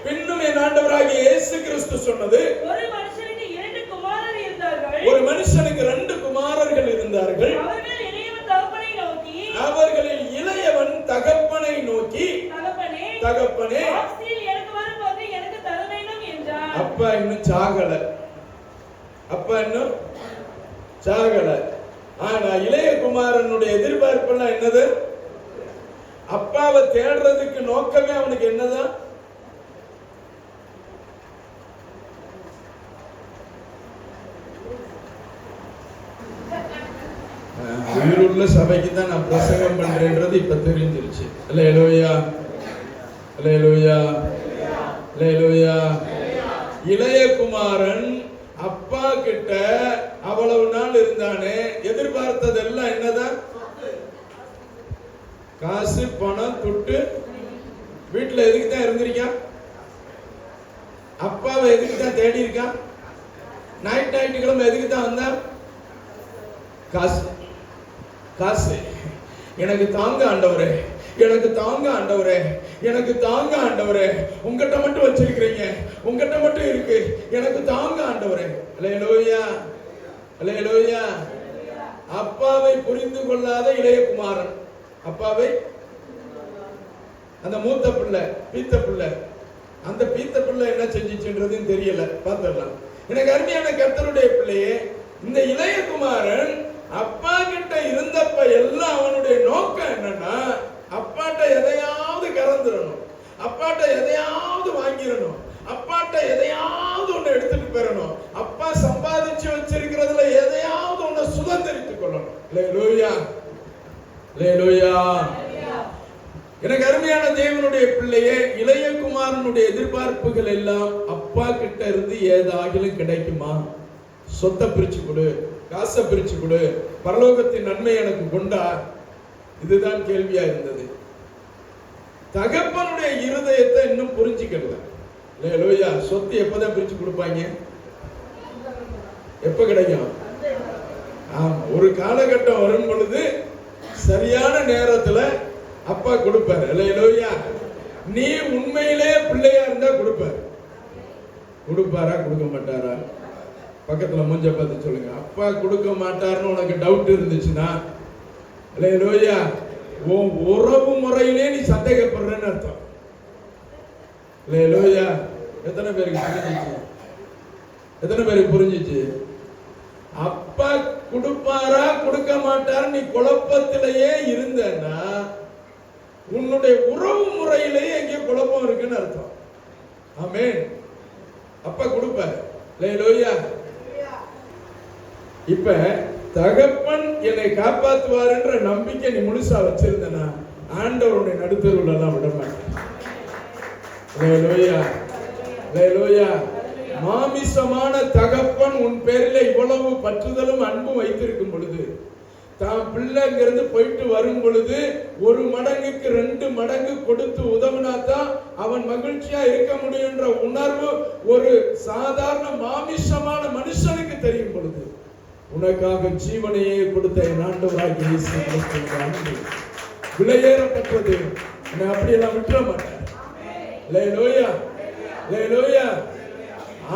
பின்னும் என் ஆண்டவராகிய இயேசு கிறிஸ்து சொன்னது, ஒரு மனுஷனுக்கு 2 குமாரர்கள் இருந்தார்கள். அவர்களில் இளையவன் தகப்பனை நோக்கி, தகப்பனே, அப்பா இன்னும் சாகல. ஆனா இளைய குமாரனுடைய எதிர்பார்ப்பு என்னது? அப்பாவை தேடுறதுக்கு நோக்கமே அவனுக்கு என்னதான்? உயிருள்ள சபைக்கு தான் நான் பிரசங்கம் பண்றேன்றது இப்ப தெரிஞ்சிருச்சு. அல்லேலூயா, அல்லேலூயா, அல்லேலூயா. இளைய குமாரன் அப்பா கிட்ட அவ்வளவு நாள் இருந்தானே, எதிர்பார்த்ததெல்லாம் என்னதான்? காசு, பணம், துட்டு. வீட்டுல எதுக்கு தான் இருந்திருக்கான்? அப்பாவை எதுக்கு தான் தேடி இருக்கான்? ஞாயிற்றுக்கிழமை எதுக்கு தான் வந்தான்? காசு, காசு. எனக்கு தாங்க ஆண்டவரே, எனக்கு தாங்க ஆண்டவரே, எனக்கு தாங்க ஆண்டவரே. உங்ககிட்ட மட்டும் வச்சிருக்கிறீங்க, உங்ககிட்ட மட்டும் இருக்கு, எனக்கு தாங்க ஆண்டவரே. அல்லேலூயா, அல்லேலூயா. அப்பாவை புரிந்து கொள்ளாத இளைய குமாரன், அப்பாவை, அந்த மூத்த பிள்ளை, பீத்த பிள்ளை, அந்த பீத்த பிள்ளை என்ன செஞ்சிச்சுன்றதுன்னு தெரியல. பார்த்துடலாம். எனக்கு அருமையான கர்த்தருடைய பிள்ளையே, இந்த இளைய குமாரன் அப்பா கிட்ட இருந்தப்ப எல்லாம் அவனுடைய நோக்கம் என்னன்னா, அப்பாட்ட எதையாவது கறந்துடணும், அப்பாட்ட எதையாவது வாங்கிடணும், அப்பாட்ட எதையாவது ஒண்ணு எடுத்துட்டு போயிடணும், அப்பா சம்பாதிச்சு வச்சிருக்கிறதுல எதையாவது ஒண்ணு சுதந்திரித்துக் கொள்ளணும். அல்லேலூயா, அல்லேலூயா. எனக்கு அருமையான தேவனுடைய பிள்ளையே, இளைய குமாரனுடைய எதிர்பார்ப்புகள் எல்லாம் அப்பா கிட்ட இருந்து ஏதாகிலும் கிடைக்குமா? சொத்தை பிரிச்சு கொடு, காசை பிரிச்சு கொடு, பரலோகத்தின் நன்மை எனக்கு கொண்டா, இதுதான் கேள்வியா இருந்தது. தகப்பனுடைய இருதயத்தை இன்னும் புரிஞ்சுக்கல. அல்லேலூயா. சொத்து எப்பதான் பிரிச்சு கொடுப்பாங்க? எப்ப கிடைக்கும்? ஒரு காலகட்டம் வரும் பொழுது சரியான நேரத்துல அப்பா கொடுப்பாரு. அல்லேலூயா. நீ உண்மையிலே பிள்ளையா இருந்தா கொடுப்பாரு. கொடுப்பாரா, கொடுக்க மாட்டாரா? பக்கத்துல மூஞ்ச பார்த்து சொல்லுங்க. அப்பா கொடுக்க மாட்டாருன்னு உனக்கு டவுட் இருந்துச்சுன்னா, அல்லேலூயா, உன் உறவு முறையிலே நீ சந்தேகப்படுறன்னு அர்த்தம். அல்லேலூயா. எத்தனை பேருக்கு புரிஞ்சிச்சு? எத்தனை பேருக்கு புரிஞ்சிச்சு? அப்பா கொடுப்பாரா கொடுக்க மாட்டாரு நீ குழப்பத்திலேயே இருந்தன்னா, உன்னுடைய உறவு முறையிலேயே எங்கே குழப்பம் இருக்குன்னு அர்த்தம். ஆமென். அப்பா கொடுப்பாரு. அல்லேலூயா. இப்ப தகப்பன் என்னை காப்பாற்றுவார்ன்ற நம்பிக்கை நீ முழுசா வச்சிருந்தனா, ஆண்டவருடைய நடுத்தருவுல எல்லாம் விட மாட்டேன். அல்லேலூயா, அல்லேலூயா. மாமிசமான தகப்பன் உன் பேரில இவ்வளவு பற்றுதலும் அன்பும் வைத்திருக்கும் பொழுது, தான் பிள்ளைங்கிறது போயிட்டு வரும் பொழுது 1 மடங்குக்கு 2 மடங்கு கொடுத்து உதவினாதான் அவன் மகிழ்ச்சியா இருக்க முடியுன்ற உணர்வு ஒரு சாதாரண மாமிசமான மனுஷனுக்கு தெரியும் பொழுது, உனக்காக ஜீவனையே கொடுத்த என் ஆண்டவராகிய இயேசு கிறிஸ்துவின் அன்பு விலையேறப்பட்டது. நான் அப்படியெல்லாம் விட்டுற மாட்டேன். அல்லேலூயா, அல்லேலூயா.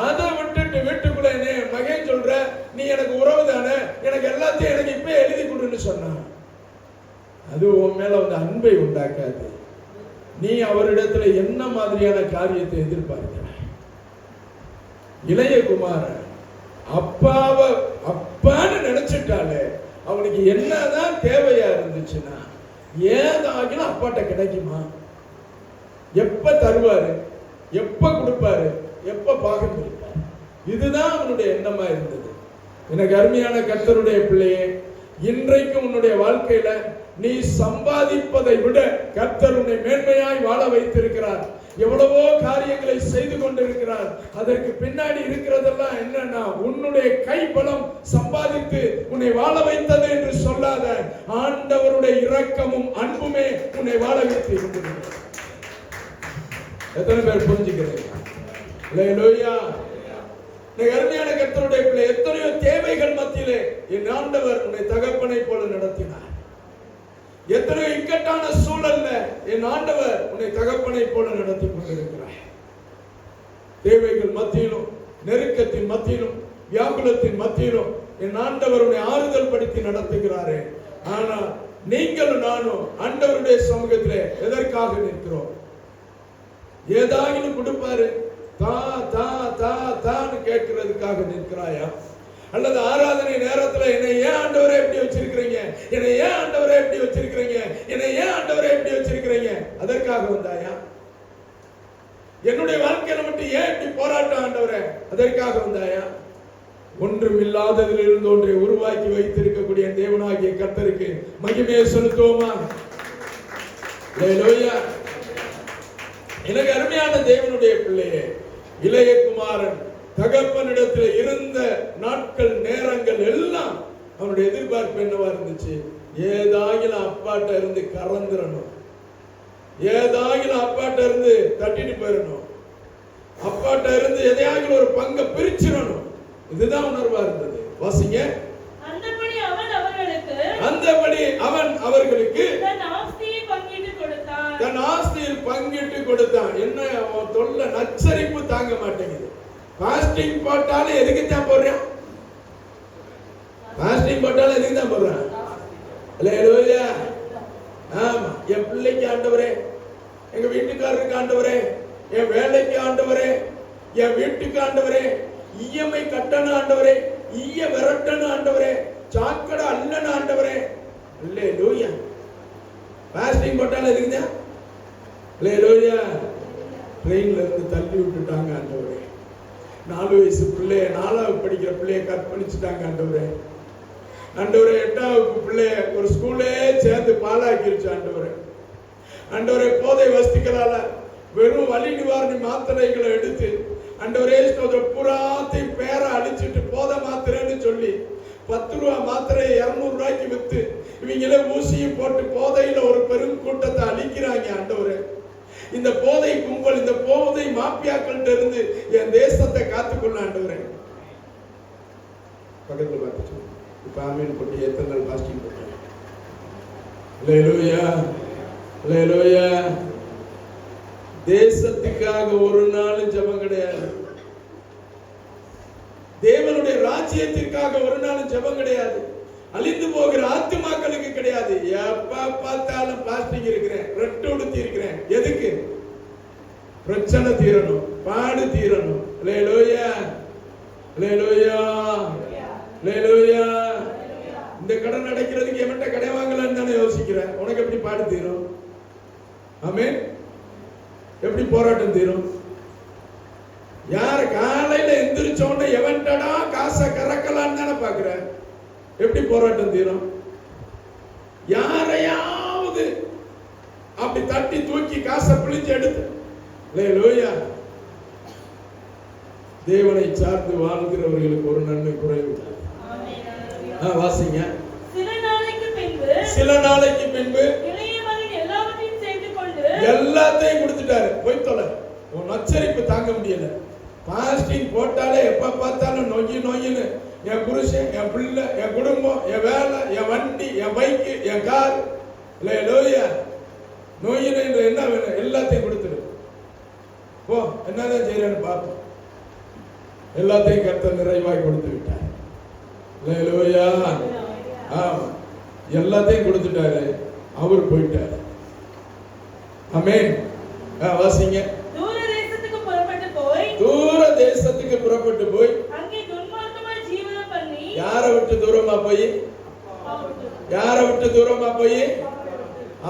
அதை விட்டுட்டு வீட்டுக்குள்ள மகன் சொல்ற, நீ எனக்கு உறவு தானே, எனக்கு எல்லாத்தையும் எனக்கு இப்ப எழுதி கொடுன்னு சொன்ன, அது உன் மேல வந்து அன்பை உண்டாக்காது. நீ அவரிடத்துல என்ன மாதிரியான காரியத்தை எதிர்பார்க்கிற? இளைய குமாரன் அப்பாவை அப்பான்னு நினைச்சிட்டாலே அவனுக்கு என்னதான் தேவையா இருந்துச்சுன்னா, ஏதாகிலும் அப்பாட்ட கிடைக்குமா? எப்ப தருவாரு, எப்ப கொடுப்பாரு, எப்ப பாகம் பிரிப்பார், இதுதான் அவனுடைய எண்ணமா இருந்தது. எனக்கு அருமையான கர்த்தருடைய பிள்ளையே, இன்றைக்கு உன்னுடைய வாழ்க்கையில நீ சம்பாதிப்பதை விட கர்த்தர் உன்னை மேன்மையாய் வாழ வைத்திருக்கிறார். எவ்வளவோ காரியங்களை செய்து கொண்டிருக்கிறார். அதற்கு பின்னாடி இருக்கிறதெல்லாம் என்னன்னா, உன்னுடைய கைபலம் சம்பாதித்து உன்னை வாழ வைத்தது என்று சொல்லாத, ஆண்டவருடைய இரக்கமும் அன்புமே உன்னை வாழ வைத்து இருந்தது. எத்தனை பேர் புரிஞ்சுக்கிறீங்க? அல்லேலூயா. அருமையான கர்த்தருடைய பிள்ளை, எத்தனையோ தேவைகள் மத்தியிலே என் ஆண்டவர் உன்னை தகப்பனை போல நடத்தினார். எத்தனை இக்கட்டான சூழல்ல என் ஆண்டவர் உன்னை தகப்பனை போல நடத்தி கொண்டிருக்கிறார். தேவைகள் மத்தியிலும், நெருக்கத்தின் மத்தியிலும், வியாகுலத்தின் மத்தியிலும் என் ஆண்டவர் உன்னை ஆறுதல் படுத்தி நடத்துகிறாரே. ஆனால் நீங்களும் நானும் ஆண்டவருடைய சமூகத்திலே எதற்காக நிற்கிறோம்? ஏதாகிலும் கொடுப்பாரு, தா தா தா தான்னு கேட்கிறதுக்காக நிற்கிறாயா? அல்லது ஆராதனை நேரத்துல என்னை ஏன் ஆண்டவரே இப்படி வச்சிருக்கிறீங்க, என்னை ஏன் ஆண்டவரே இப்படி வச்சிருக்கிறீங்க, என்னை ஏன் ஆண்டவரே இப்படி வச்சிருக்கிறீங்க, அதற்காக வந்தாயா? என்னுடைய வாழ்க்கையில மட்டும் ஏன் இப்படி போராட்டம் ஆண்டவரே, அதற்காக வந்தாயா? ஒன்றும் இல்லாததிலிருந்து ஒன்றை உருவாக்கி வைத்திருக்கக்கூடிய தேவனாகிய கர்த்தருக்கு மகிமையை செலுத்துவோமா? ஹல்லேலூயா. எனக்கு அருமையான தேவனுடைய பிள்ளையே, இளைய குமாரன் தகப்பனிடத்தில் இருந்த நாட்கள், நேரங்கள் எல்லாம் அவனுடைய எதிர்பார்ப்பு என்னவா இருந்துச்சு? ஏதாகிலும் அப்பாட்ட இருந்து கறந்துடணும், ஏதாகிலும் அப்பாட்ட இருந்து தட்டிட்டு போயிடணும், அப்பாட்ட இருந்து எதையாகிலும் ஒரு பங்கை பிரிச்சிடணும். இதுதான் உணர்வா இருந்தது. வாசிங்க. அந்தபடி அவன் அவர்களுக்கு தன் ஆஸ்தியில் பங்கிட்டு கொடுத்தான். என்ன அவன் தொல்லை, நச்சரிப்பு தாங்க மாட்டேங்குது. பாஸ்டிங் போட்டாலும் எதுக்கு தான் போடுறான்? பாஸ்டிங் போட்டாலும் எதுக்கு தான் போடுறான்? ஹல்லேலூயா. ஆமா, என் பிள்ளைக்கு ஆண்டவரே, எங்க வீட்டுக்காரருக்கு ஆண்டவரே, என் வேலைக்கு ஆண்டவரே, என் வீட்டுக்கு ஆண்டவரே, இஎம்ஐ கட்டணும் ஆண்டவரே, ஈய விரட்டணும் ஆண்டவரே, சாக்கடை அல்லணும் ஆண்டவரே. ஹல்லேலூயா. பாஸ்டிங் போட்டாலும் எதுக்கு தான்? ஹல்லேலூயா. ட்ரெயின்ல இருந்து தள்ளி விட்டுட்டாங்க ஆண்டவரே. 4 வயசு பிள்ளைய, 4வது படிக்கிற பிள்ளைய கற்பழிச்சுட்டாங்க ஆண்டவரே. ஆண்டவரே, 8வது பிள்ளைய ஒரு ஸ்கூலே சேர்ந்து பாலாக்கிருச்சு ஆண்டவரே. ஆண்டவரே, போதை வஸ்துக்களால வெறும் வலி நிவாரணி மாத்திரைகளை எடுத்து ஆண்டவரே புறாத்தை பேரை அழிச்சிட்டு போதை மாத்திரைன்னு சொல்லி 10 ரூபா மாத்திரையை 200 ரூபாய்க்கு வித்து இவங்களே ஊசியும் போட்டு போதையில ஒரு பெரும் கூட்டத்தை அழிக்கிறாங்க ஆண்டவரே. இந்த போதை கும்பல், இந்த போதை மாப்பியாக்கள்கிட்ட இருந்து என் தேசத்தை காத்துக்கொள்ள ஆண்டவரே. பக்கத்துல பார்த்து இப்ப ஆமீன் போட்டு எத்தனை நாள் பாஸ்டிங் போட்டேன்? ஹல்லேலூயா, ஹல்லேலூயா. தேசத்துக்காக ஒரு நாள் ஜெபம் கிடையாது, தேவனுடைய ராஜ்யத்திற்காக ஒரு நாள் ஜெபம் கிடையாது, அழிந்து போகிற ஆத்துமாக்களுக்கு கிடையாது. எப்ப பார்த்தாலும் பிளாஸ்டிக் இருக்கிறேன், ரெட்டு உடுத்தி இருக்கிறேன். எதுக்கு? பிரச்சனை தீரணும், பாடு தீரணும். ஹல்லேலூயா, ஹல்லேலூயா, ஹல்லேலூயா. இந்த கடன் அடைக்கிறதுக்கு எவன்ட்ட கடை வாங்கலான்னு தானே யோசிக்கிறேன். உனக்கு எப்படி பாடு தீரும்? ஆமென். எப்படி போராட்டம் தீரும்? யார காலையில எந்திரிச்சோன்னு எவன்டா காசை கறக்கலான்னு தானே பாக்குற. எப்படி போராட்டம் தீரும்? யாரையாவது அப்படி தட்டி தூக்கி காசை பிழிஞ்சு எடுத்து. ஹல்லேலூயா. தேவனை சார்ந்து வாழ்கிறவர்களுக்கு ஒரு நன்மை குறைவு. வாசிங்க. சில நாளைக்கு பின்பு எல்லாத்தையும் கொடுத்துட்டாரு. போய் தொலை, உன் நச்சரிப்பு தாங்க முடியல. பாஸ்டிங் போட்டாலே எப்ப பார்த்தாலும் நொய்யு நொய்யுன்னு என் புருஷன், என் பிள்ளை, என் குடும்பம், என் வேலை, என் வண்டி, என் பைக்கு, என் கார். ஹல்லேலூயா. நொய்யுன்னு என்ன வேணும்? எல்லாத்தையும் கொடுத்துடு. போ, என்னதான் செய்யறேன்னு பார்ப்போம். எல்லாத்தையும் கர்த்தர் நிறைவாய் கொடுத்து விட்டார். ஹல்லேலூயா. ஆமா, எல்லாத்தையும் கொடுத்துட்டாரு, அவர் போயிட்டாரு. ஆமென். வாசிங்க. தூர தேசத்துக்கு புறப்பட்டு போய் அங்கே துன்மார்க்கமாய் ஜீவனம் பண்ணி. யாரை விட்டு தூரமா போய்? யாரை விட்டு தூரமா போய்?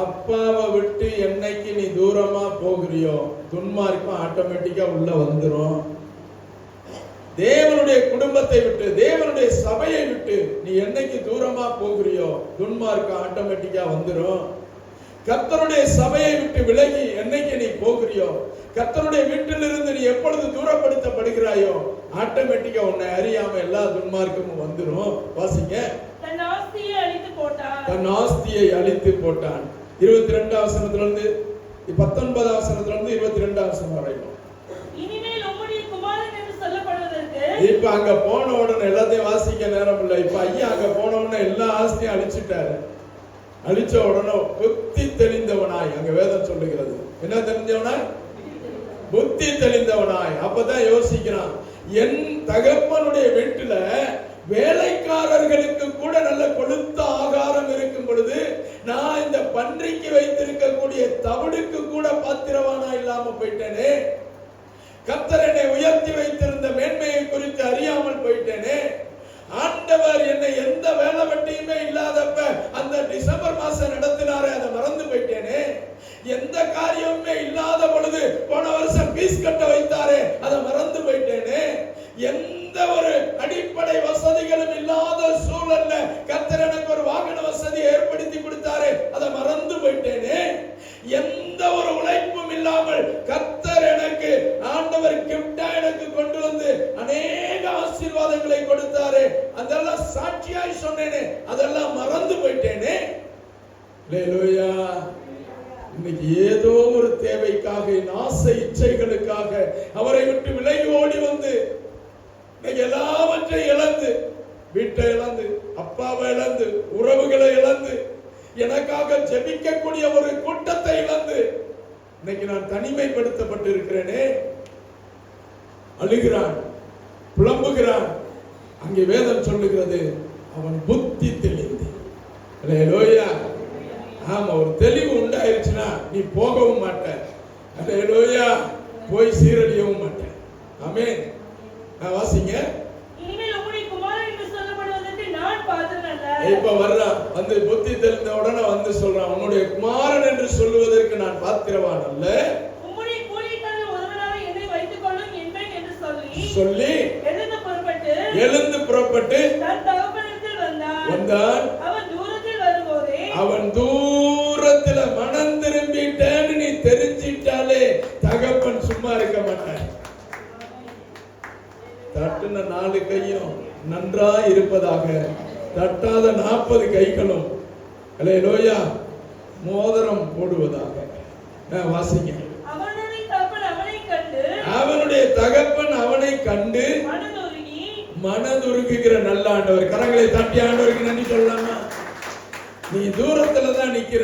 அப்பாவை விட்டு என்னைக்கு நீ தூரமா போகிறியோ துன்மார்க்கம் ஆட்டோமேட்டிக்கா உள்ள வந்துரும். தேவனுடைய குடும்பத்தை விட்டு, தேவனுடைய சபையை விட்டு நீ என்னைக்கு தூரமா போகிறியோ துன்மார்க்கம் ஆட்டோமேட்டிக்கா வந்துரும். கர்த்தருடைய சபையை விட்டு விலகி என்னைக்கு நீ போகிறியோ, கர்த்தருடைய வீட்டிலிருந்து நீ எப்பொழுது தூரப்படுத்தப்படுகிறாயோ ஆட்டோமேட்டிக்கா உன்னை அறியாம எல்லா துன்மார்க்கமும் வந்துரும். வாசிங்க. தன் ஆஸ்தியை அழித்து போட்டான். 22 வசனத்திலிருந்து 19 வசனத்திலிருந்து 22 வசனம் வரைக்கும். இப்ப அங்க போன உடனே எல்லாத்தையும் வாசிக்க நேரம் இல்லை. இப்ப ஐயா அங்க போன உடனே எல்லா ஆஸ்தியும் அழிச்சிட்டாரு. அழிச்ச உடனே புத்தி தெளிந்தவனாய், அங்க வேதம் சொல்லுகிறது. என்ன தெரிஞ்சவனாய்? புத்தி தெளிந்தவனாய். அப்பதான் யோசிக்கிறான், என் தகப்பனுடைய வீட்டுல வேலைக்காரர்களுக்கு கூட நல்ல கொழுத்த ஆகாரம் இருக்கும் பொழுது நான் இந்த பன்றிக்கு வைத்திருக்கக்கூடிய தவிடுக்கு கூட பாத்திரவானா இல்லாம போயிட்டேனே. கர்த்தர் என்னை உயர்த்தி வைத்திருந்த மேன்மையை குறித்து அறியாமல் போயிட்டேனே. ஆண்டவர் என்னை எந்த வேலை வெட்டியுமே இல்லாதப்ப அந்த டிசம்பர் மாசம் நடத்தினாரே, அதை மறந்து போயிட்டேனே. எந்த காரியமுமே இல்லாத பொழுது போன வருஷம் பீஸ் கட்ட வைத்தாரே, அதை மறந்து போயிட்டேனே. எந்த ஒரு அடிப்படை வசதிகளும் இல்லாத சூழல்ல கர்த்தர் எனக்கு ஒரு வாகன வசதி ஏற்படுத்தி கொடுத்தாரே, அதை மறந்து போயிட்டேனே. எந்த ஒரு உழைப்பும் இல்லாமல் கர்த்தர் எனக்கு ஆண்டவர் கிஃப்டா எனக்கு கொண்டு வந்து அநேக ஆசீர்வாதங்களை கொடுத்தாரே, அதெல்லாம் சாட்சியாய் சொன்னேனே, அதெல்லாம் மறந்து போயிட்டேனே. அல்லேலூயா. இன்னைக்கு ஏதோ ஒரு தேவைக்காக, ஆசை இச்சைகளுக்காக அவரை விட்டு விலகி ஓடி வந்து இன்னைக்கு எல்லாவற்றையும் இழந்து, வீட்டை இழந்து, அப்பாவை இழந்து, உறவுகளை இழந்து, எனக்காக ஜெபிக்கக்கூடிய ஒரு கூட்டத்தை இழந்து இன்னைக்கு நான் தனிமைப்படுத்தப்பட்டு இருக்கிறேனே. அழுகிறான், புலம்புகிறான். அங்கே வேதம் சொல்லுகிறது, அவன் புத்தி தெளிந்து. அல்லேலூயா. ஆமா, ஒரு தெளிவு உண்டாயிருச்சுன்னா நீ போகவும் மாட்ட. அல்லேலூயா. போய் சீரழியவும் மாட்ட. ஆமென். வாசிங்க. இனிமேல் உம்முடைய குமாரன் என்று சொல்லப்படுவதற்கு நான் பாத்திரன் அல்ல. இப்ப வர்றான், வந்து புத்தி தெளிந்த உடனே வந்து சொல்றான், உன்னுடைய குமாரன் என்று சொல்லுவதற்கு நான் பாத்திரவான் அல்ல. உம்முடைய கூலிக்காரன் ஒருவனாக என்னை வைத்துக் கொள்ளும் என்பேன் என்று சொல்லி எழுந்து புறப்பட்டு தன் தகப்பனிடத்தில் வந்தான். அவன் தூரத்துல மனம் திரும்பிட்டேன்னு நீ தெரிஞ்சிட்டாலே தகப்பன் சும்மா இருக்க மாட்டான். தட்டுன 4 கையும் நன்றா இருப்பதாக, தட்டாத 40 கைகளும் அல்லேலூயா மோதிரம் போடுவதாக. வாசிங்க. அவனுடைய தகப்பன் அவனை கண்டு மனதுருகுகிற நல்ல ஆண்டவர். கரங்களை தட்டி ஆண்டவருக்கு நன்றி சொல்லலாமா? நீ தூரத்துல தான் நிக்கிற,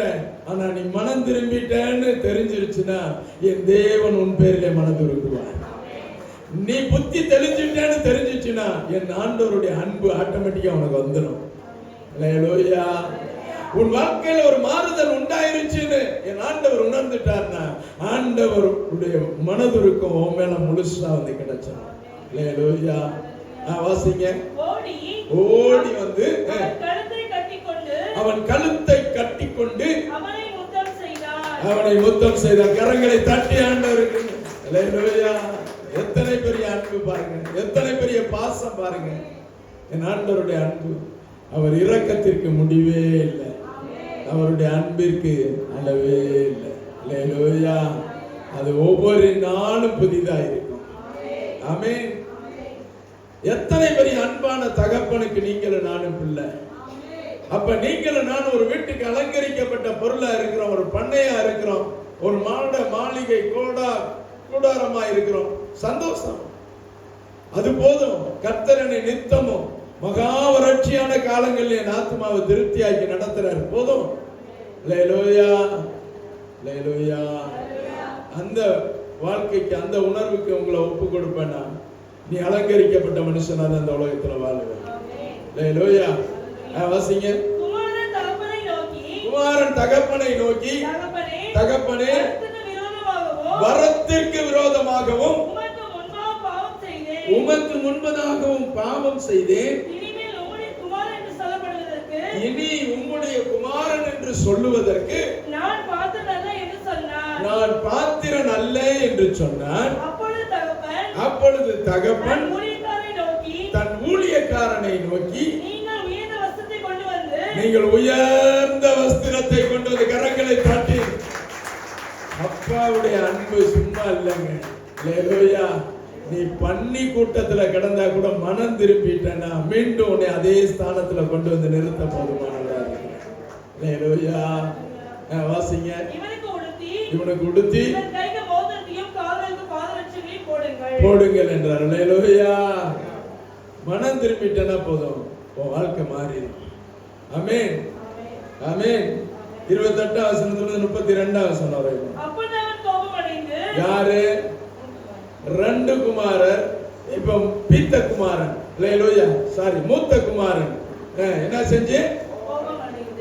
ஆனா நீ மனம் திரும்பிட்டேன்னு தெரிஞ்சிருச்சுன்னா என் தேவன் உன் பேரிலே மனதுருகுவார். நீ புத்தி தெளிஞ்சுட்டேன்னு தெரிஞ்சிச்சுன்னா என் ஆண்டவருடைய அன்பு ஆட்டோமேட்டிக்கா உனக்கு வந்துடும். அல்லேலூயா. உன் வாழ்க்கையில ஒரு மாறுதல் உண்டாயிருச்சுன்னு என் ஆண்டவர் உணர்ந்துட்டார்னா ஆண்டவருடைய மனதுருக்கம் உன் மேல முழுசா வந்து கிடைச்சிடும். அல்லேலூயா. வாசிங்க. ஓடி வந்து அவன் கழுத்தை கட்டிக்கொண்டு அவனை முத்தம் செய்தார். கரங்களை தட்டி ஆண்டவருக்கு. அல்லேலூயா. எத்தனை பெரிய அன்பு பாருங்க, எத்தனை பெரிய பாசம் பாருங்க. என் ஆண்டவருடைய அன்பு, அவர் இரக்கத்திற்கு முடிவே இல்லை, அவருடைய அன்பிற்கு அளவே இல்லை. அல்லேலூயா. அது ஒவ்வொரு நாளும் புதிதா இருக்கும். ஆமென். எத்தனை பெரிய அன்பான தகப்பனுக்கு நீங்களும் நானும் பிள்ளை. அப்ப நீங்களும் நான் ஒரு வீட்டுக்கு அலங்கரிக்கப்பட்ட பொருளா இருக்கிறோம், ஒரு பண்ணையா இருக்கிறோம், ஒரு மாளிகை கூடாரமா இருக்கிறோம். சந்தோஷம், அது போதும். கர்த்தரனை நித்தமும் மகா வறட்சியான காலங்களில் என் ஆத்மாவை திருப்தியாக்கி நடத்துறாரு, போதும். அல்லேலூயா. அல்லேலூயா. அந்த வாழ்க்கைக்கு, அந்த உணர்வுக்கு உங்களை ஒப்பு கொடுப்பேன்னா நீ அலங்கரிக்கப்பட்ட மனுஷனாக அந்த உலகத்துல வாழுவேன். அல்லேலூயா. வாசிங்க. குமாரன் தகப்பனை நோக்கி, தகப்பனே வரத்திற்கு விரோதமாகவும் உமக்கு முன்பதாகவும் பாவம் செய்தேன். இனி உம்முடைய குமாரன் என்று சொல்லுவதற்கு நான் பாத்திரன் அல்ல என்று சொன்னான். அப்பொழுது தகப்பன் தன் ஊழியக்காரனை நோக்கி, நீங்கள் உயர்ந்த வஸ்திரத்தை கொண்டு வந்து, கரங்களை காட்டி. அப்பாவுடைய அன்பு சும்மா இல்லைங்க. அல்லேலூயா. நீ பன்னி கூட்டத்துல கிடந்தா கூட மனம் திரும்பிட்டேன்னா மீண்டும் உன்னை அதே ஸ்தானத்துல கொண்டு வந்து நிறுத்த போதுமானவரா இருக்கு. அல்லேலூயா. வாசிங்க. இவனுக்கு உடுத்தி போடுங்கள் என்றார். அல்லேலூயா. மனம் திரும்பிட்டேன்னா போதும், உன் வாழ்க்கை மாறிடும். ஆமென். ஆமென். 28 வசனத்துல 32 வசனம் வரைக்கும். அப்பொழுது அவன் கோபமடைந்து, யாரு? 2 குமாரர். இப்ப பீத்த குமாரன், அல்லேலூயா, சாரி, மூத்த குமாரன் என்ன செஞ்சு?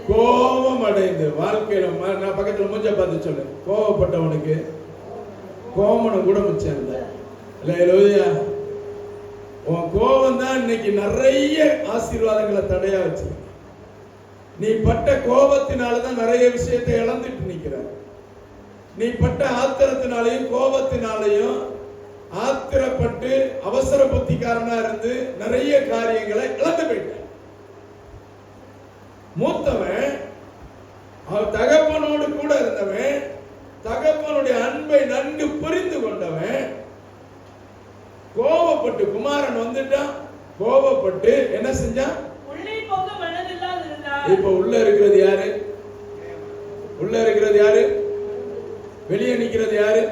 கோபம் அடைந்து. வாழ்க்கையில நான் பக்கத்துல மூஞ்ச பார்த்து சொல்லு, கோபப்பட்டவனுக்கு கோமனம் கூட மிச்சம் இல்லை. அல்லேலூயா. உன் கோபம் தான் இன்னைக்கு நிறைய ஆசீர்வாதங்களை தடையா வச்சு. நீ பட்ட கோபத்தினாலதான் நிறைய விஷயத்தை இழந்துட்டு நிக்கிற. நீ பட்ட ஆத்திரத்தினாலையும் கோபத்தினாலையும் ஆத்திரப்பட்டு அவசர புத்திக்காரனா இருந்து நிறைய காரியங்களை இழந்து போயிட்ட. மூத்தவன் அவன் தகப்பனோடு கூட இருந்தவன், தகப்பனுடைய அன்பை நன்கு புரிந்து கொண்டவன், கோபப்பட்டு குமாரன் வந்துட்டான். கோபப்பட்டு என்ன செஞ்சான்? உள்ளே போக மனதில்லாது இருந்தான். இப்ப உள்ள இருக்கிறது யாரு? உள்ள இருக்கிறது யாரு? வெளியே நிக்கிறது யாரு?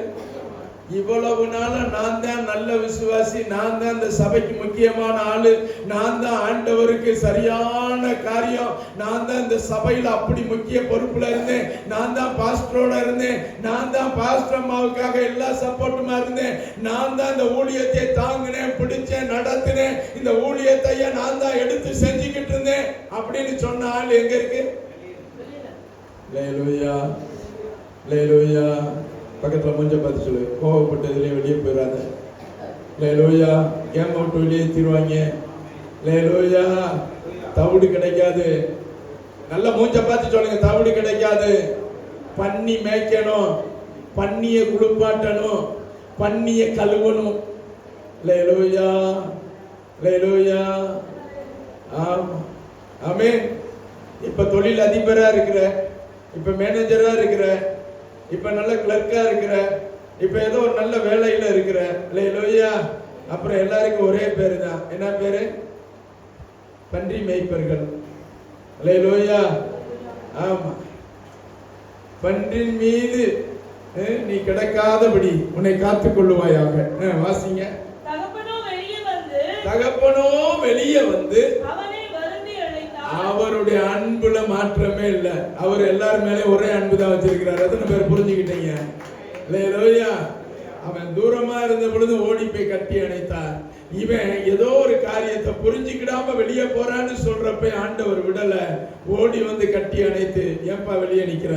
இவ்வளவு நாள நான் தான் நல்ல விசுவாசி, நான் தான் இந்த சபைக்கு முக்கியமான ஆளு, நான் தான் ஆண்டவருக்கு சரியான காரியம், நான் தான் இந்த சபையில அப்படி முக்கிய பொறுப்புல இருந்தேன், நான் தான் பாஸ்டரோட இருந்தேன், நான் தான் பாஸ்டர் அம்மாவுக்காக எல்லா சப்போர்ட்டுமா இருந்தேன், நான் தான் இந்த ஊழியத்தை தாங்கினேன், பிடிச்சேன், நடத்தினேன், இந்த ஊழியத்தை நான் தான் எடுத்து செஞ்சுக்கிட்டு இருந்தேன் அப்படின்னு சொன்ன ஆள் எங்க இருக்கு? அல்லேலூயா, அல்லேலூயா. பக்கத்துல மூஞ்ச பார்த்து சொல்லு, கோவப்பட்டதுலேயே வெளியே போயிடாத. அல்லேலூயா. கேம் அவுட் வெளியே தீருவாங்க. அல்லேலூயா. தவிடு கிடைக்காது. நல்ல மூஞ்ச பார்த்து சொல்லுங்க, தவிடு கிடைக்காது. பன்னி மேய்க்கணும், பன்னிய குளிப்பாட்டணும், பன்னிய கழுவணும். அல்லேலூயா, அல்லேலூயா. ஆமா, ஆமென். இப்ப தொழில் அதிபரா இருக்கிற, இப்ப மேனேஜரா இருக்கிற, இப்ப நல்ல கிளர்க்கா இருக்கிற, இப்ப ஏதோ ஒரு நல்ல வேலையில இருக்கிற. அல்லேலூயா. அப்புறம் எல்லாருக்கும் ஒரே பேரு தான். என்ன பேரு? பன்றி மேய்ப்பர்கள். அல்லேலூயா. ஆமா. பன்றின் மீது நீ கிடக்காதபடி உன்னை காத்துக் கொள்ளுவாயாக. வாசிங்க. தகப்பனோ வெளியே வந்து, தகப்பனோ வெளியே வந்து அவனை வருந்தி அழைத்தான். அவருடைய அன்புல மாற்றமே இல்ல. அவர் எல்லாரும் மேலே ஒரே அன்பு தான் வச்சிருக்கிறார். எத்தனை பேர் புரிஞ்சுக்கிட்டீங்க? அல்லேலூயா. அவன் தூரமா இருந்த பொழுது ஓடி போய் கட்டி அணைத்தார். இவன் ஏதோ ஒரு காரியத்தை புரிஞ்சுக்கிடாம வெளியே போறான்னு சொல்றப்ப ஆண்டவர் விடல, ஓடி வந்து கட்டி அணைத்து, ஏன்பா வெளியே நிக்கிற,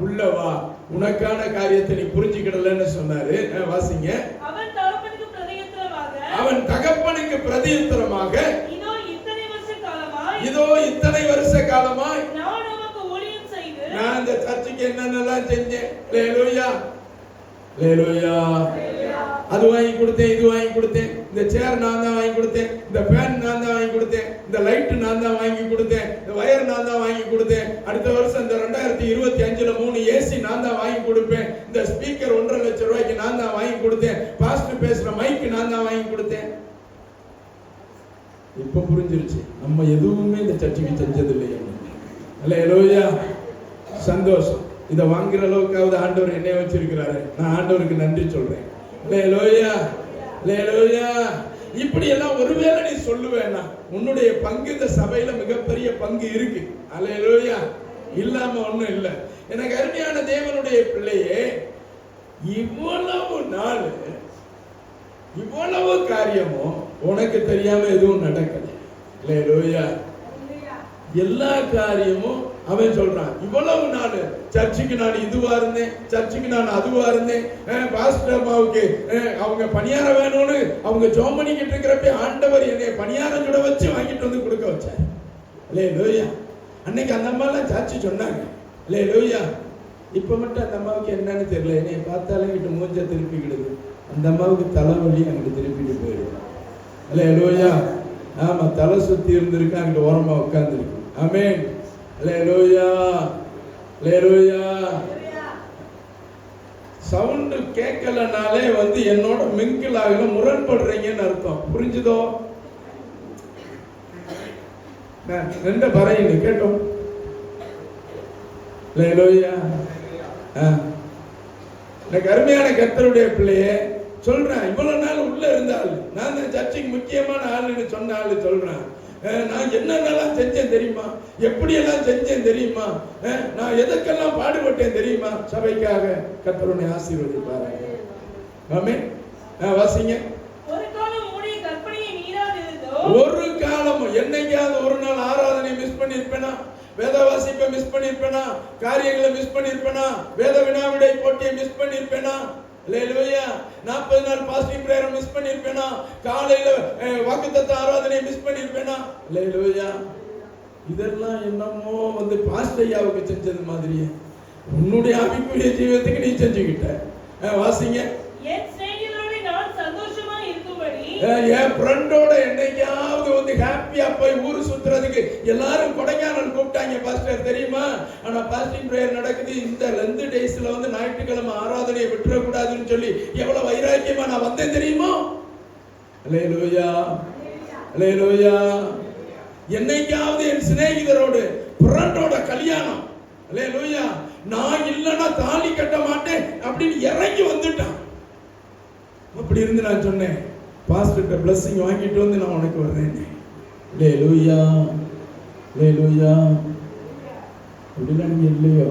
உள்ள வா, உனக்கான காரியத்தை நீ புரிஞ்சுக்கிடலன்னு சொன்னாரு. வாசிங்க. அவன் தகப்பனுக்கு பிரதியுத்தரமாக, அவன் தகப்பனுக்கு பிரதியுத்தரமாக, இதோ இத்தனை வருஷ காலமாய் நான் உனக்கு ஊழியம் செய்து, நான் இந்த சர்ச்சுக்கு என்னென்னலாம் செஞ்சேன். அல்லேலூயா, அல்லேலூயா. அது வாங்கி கொடுத்தேன், இது வாங்கி கொடுத்தேன், இந்த சேர் நான் தான் வாங்கி கொடுத்தேன், இந்த ஃபேன் நான் தான் வாங்கி கொடுத்தேன், இந்த லைட் நான் தான் வாங்கி கொடுத்தேன், இந்த வயர் நான் தான் வாங்கி கொடுத்தேன், அடுத்த வருஷம் இந்த 2025ல 3 ஏசி நான் தான் வாங்கி கொடுப்பேன், இந்த ஸ்பீக்கர் 1.5 லட்சம் ரூபாய்க்கு நான் தான் வாங்கி கொடுத்தேன், பாஸ்டர் பேசுற மைக்கு நான் தான் வாங்கி கொடுத்தேன். இப்ப புரிஞ்சிருச்சு, நம்ம எதுவுமே இந்த சர்ச்சுக்கு செஞ்சது இல்லையா. அல்லேலூயா. சந்தோஷம். இதை வாங்குற அளவுக்காவது ஆண்டவர் என்னைய வச்சிருக்கிறாரு. நான் ஆண்டவருக்கு நன்றி சொல்றேன். அல்லேலூயா, அல்லேலூயா. இப்படி எல்லாம் ஒருவேளை நீ சொல்லுவேன்னா உன்னுடைய பங்கு இந்த சபையில மிகப்பெரிய பங்கு இருக்கு. அல்லேலூயா. இல்லாம ஒண்ணும் இல்லை. எனக்கு அருமையான தேவனுடைய பிள்ளையே, இவ்வளவு நாள் இவ்வளவு காரியமும் உனக்கு தெரியாம எதுவும் நடக்கல. அல்லேலூயா. எல்லா காரியமும் அவன் சொல்றான். இவ்வளவு நாள் சர்ச்சுக்கு நான் இதுவா இருந்தேன், சர்ச்சுக்கு நான் அதுவா இருந்தேன், பாஸ்டர் அம்மாவுக்கு அவங்க பணியாரம் வேணும்னு அவங்க ஜெபம் பண்ணிக்கிட்டு இருக்கிறப்ப ஆண்டவர் என்னை பணியாரம் சுட வச்சு வாங்கிட்டு வந்து கொடுக்க வச்சார். அல்லேலூயா. அன்னைக்கு அந்த அம்மா எல்லாம் சர்ச்சு சொன்னாங்க. அல்லேலூயா. இப்ப மட்டும் அந்த அம்மாவுக்கு என்னன்னு தெரியல, என்னை பார்த்தாலே கிட்ட மூஞ்ச திருப்பிக்கிடுது. அந்த அம்மாவுக்கு தலைவலி அங்கிட்டு திருப்பிட்டு போயிடும். அல்லேலூயா. ஆமா, தலை சுத்தி இருந்திருக்கு, அங்கிட்டு ஓரமா உட்கார்ந்துருக்கு. ஆமென். அல்லேலூயா, அல்லேலூயா. சவுண்ட் கேட்கலனாலே என்னோட மிங்கிள் ஆகல, முரண்படுறீங்கன்னு அர்த்தம். புரிஞ்சுதோ? ரெண்ட பறையின்னு கேட்டோம். அல்லேலூயா. எனக்கு அருமையான கர்த்தருடைய பிள்ளையே சொல்றேன், இவ்வளவு நாள் உள்ள இருந்தால் நான் தான் சர்ச்சுக்கு முக்கியமான ஆளுன்னு சொன்ன ஆளு சொல்றேன். நான் என்னென்னலாம் செஞ்சேன் தெரியுமா? எப்படி எல்லாம் செஞ்சேன் தெரியுமா, நான் எதற்கெல்லாம் பாடுபட்டேன் தெரியுமா, சபைக்காக. கர்த்தர் உன்னை ஆசீர்வதிப்பாராக. ஆமென். வாசிங்க. ஒரு காலம் உம்முடைய கற்பனையை மீறாதிருந்தோ. ஒரு காலம் என்னைக்காவது ஒரு நாள் ஆராதனை மிஸ் பண்ணிருப்பேனா, வேத வாசிப்பை மிஸ் பண்ணிருப்பேனா, காரியங்களை மிஸ் பண்ணிருப்பேனா, வேத வினாவிடை போட்டியை மிஸ் பண்ணிருப்பேனா, அல்லேலூயா, 40 நாள் பாஸ்டிங் பிரேயர் மிஸ் பண்ணிருப்பேனா, காலையில வாக்குத்தத்த ஆராதனை மிஸ் பண்ணிருப்பேனா, அல்லேலூயா. இதெல்லாம் என்னமோ பாஸ்டர் ஐயாவுக்கு செஞ்சது மாதிரியே உன்னுடைய ஆவிக்குரிய ஜீவிதத்துக்கு நீ செஞ்சுக்கிட்ட. வாசிங்க. என் சிநேகிதரோடு நான் சந்தோஷமா இருக்கும்படி, என் ஃப்ரெண்டோட என்னைக்காவது ஹாப்பியா போய் ஊரு சுத்துறதுக்கு எல்லாரும் கொடைக்கானல் கூப்பிட்டாங்க பாஸ்டர் தெரியுமா. ஆனா பாஸ்டிங் பிரேயர் நடக்குது, இந்த 2 டேஸ்ல ஞாயிற்றுக்கிழமை ஆராதனையை விட்டுற கூடாதுன்னு சொல்லி எவ்வளவு வைராக்கியமா நான் வந்தேன் தெரியுமா. அல்லேலூயா, அல்லேலூயா. என்னைக்காவது என் சிநேகிதரோடு ஃப்ரெண்டோட கல்யாணம், அல்லேலூயா, நான் இல்லைன்னா தாலி கட்ட மாட்டேன் அப்படின்னு இறங்கி வந்துட்டான். அப்படி இருந்து நான் சொன்னேன், பாஸ்டர்ட்ட blessing வாங்கிட்டு வந்து நான் உனக்கு வர்றேன். அல்லேலூயா, அல்லேலூயா. அப்படிலாம் நீங்க இல்லையோ?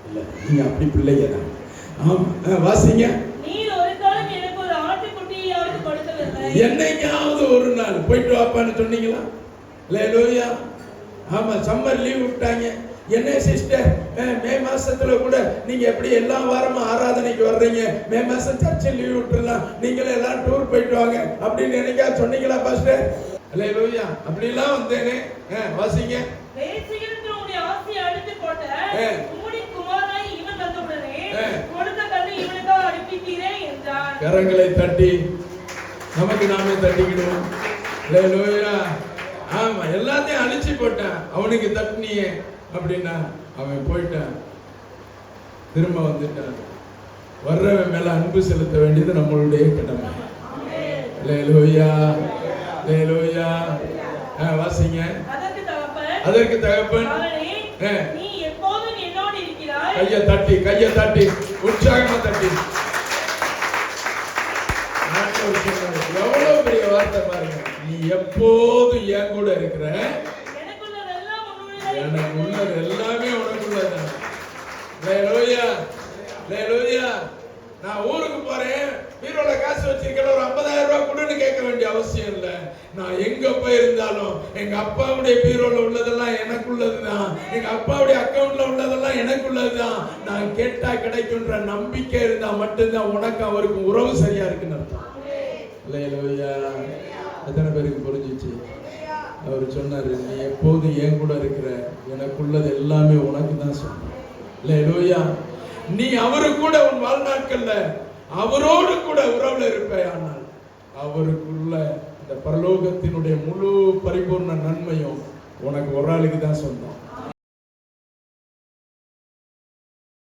இல்ல, நீங்க அப்படி பிள்ளைங்க தான். ஆமா, வாசிங்க. நீர் ஒரு காலம் எனக்கு ஒரு ஆட்டுக்குட்டியாவது கொடுக்கவில்லை. என்னைக்காவது ஒரு நாள் போயிட்டு வாப்பான்னு சொன்னீங்களா? அல்லேலூயா. ஆமா, சம்மர் லீவ் விட்டாங்க. என்ன சிஸ்டர், மே மாசத்துல கூட நீங்க எப்படி எல்லா வாரமும் ஆராதனைக்கு வர்றீங்க, மே மாசம் சர்ச்சில் லீவ் விட்டுறலாம், நீங்களே எல்லாம் டூர் போயிட்டு வாங்க அப்படின்னு என்னைக்கா சொன்னீங்களா பாஸ்டர்? அல்லேலூயா. அப்படிலாம் வந்தேனே. வாசிங்க. வேசிகளுக்கு உம்முடைய ஆசையை அழித்து போட்ட உம்முடைய குமாரனாய் இவன் வந்தவுடனே கொடுத்த கல்லை இவனுக்காக அனுப்பித்தீரே என்றான். கரங்களை தட்டி நமக்கு நாமே தட்டிக்கிடுவோம். அல்லேலூயா. ஆமா, எல்லாத்தையும் அழிச்சு போட்டான். அவனுக்கு தட்டினியே அப்படின்னா அவன் போயிட்டான், திரும்ப வந்துட்டான். வர்றவன் மேல அன்பு செலுத்த வேண்டியது நம்மளுடைய கடமை. அல்லேலூயா, அல்லேலூயா. வாசிங்க. அதற்கு தகப்பன், நீ எப்போதும் என்னோடு இருக்கிறாய். கையை தட்டி உற்சாகமா தட்டி. எவ்வளவு பெரிய வார்த்தை பாருங்க. நீ எப்போதும் என் கூட இருக்கிற, எனக்கு உள்ளது எல்லாமே உனக்குள்ளதான். அல்லேலூயா, அல்லேலூயா. நான் ஊருக்கு போறேன், பீரோல காசு வச்சிருக்கேன், ஒரு 50,000 ரூபாய் கொடுன்னு கேட்க வேண்டிய அவசியம் இல்ல. நான் எங்க போயிருந்தாலும் எங்க அப்பாவுடைய பீரோல உள்ளதெல்லாம் எனக்குள்ளதுதான், எங்க அப்பாவுடைய அக்கவுண்ட்ல உள்ளதெல்லாம் எனக்குள்ளதுதான். நான் கேட்டா கிடைக்கும்ன்ற நம்பிக்கை இருந்தா மட்டும்தான் உனக்கு அவருக்கு உறவு சரியா இருக்குன்னு அர்த்தம். அல்லேலூயா. எத்தனை பேருக்கு புரிஞ்சிச்சு? அவர் சொன்னாரு, நீ எப்போது என் கூட இருக்கிற, எனக்குள்ளது எல்லாமே உனக்கு தான் சொன்ன. அல்லேலூயா. நீ அவரு கூட உன் வாழ்நாட்கள்ல அவரோடு கூட உறவுல இருப்பாய். ஆனால் அவருக்குள்ள இந்த பரலோகத்தினுடைய முழு பரிபூர்ண நன்மையும் உனக்கு ஒரு ஆளுக்கு தான் சொந்தம்.